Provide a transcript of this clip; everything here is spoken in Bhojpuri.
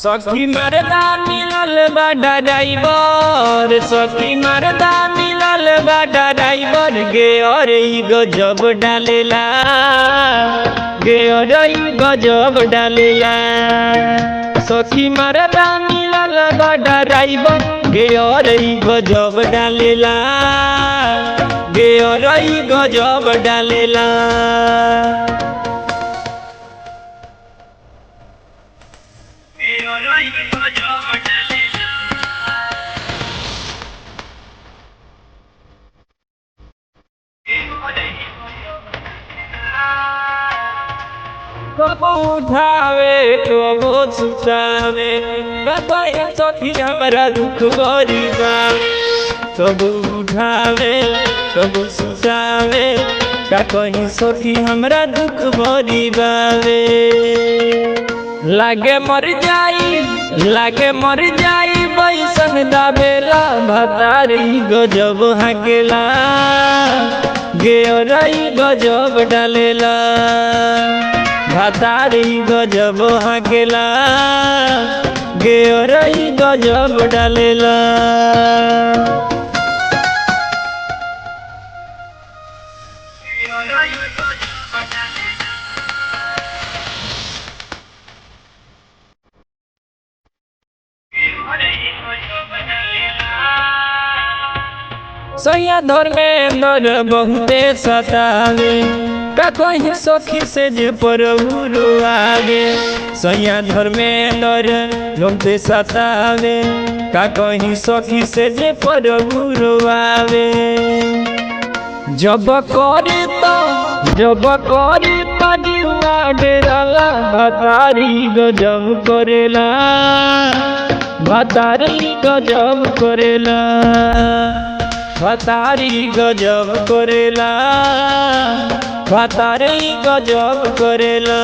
सखी मरदा मिलल बा ड्राइवर, सखी मरदा मिलल बा ड्राइवर गे और ई गजब डालेला, गे और ई गजब डालेला। सखी मरदा मिलल बा ड्राइवर गे और ई गजब डालेला, गे और ई गजब डालेला। कबो उठावे कबो सुतावे, बताए सखी हमरा दुख बड़ी बावे। कबो उठावे कबो सुतावे, का कहीं सखी हमरा दुख बड़ी बावे। लागे मर जाई बैसन दाबेला, भतारी गजब हाकेला, गे रई गजब डालेला। भतारी गजब हाकेला, गे रई गजब डालेला। सैया धर्मेंद्र बहुते सतावे, का कहीं सखी से जे परहुरु आगे। सैया धर्मेंद्र बहुते सतावे, का कहीं सखी से जे परहुरु आवे। जब करी पनिया डेराला, भतारी गजब करेला, भतारी गजब करेला, भतारी गजब करेला, भतारी गजब करेला।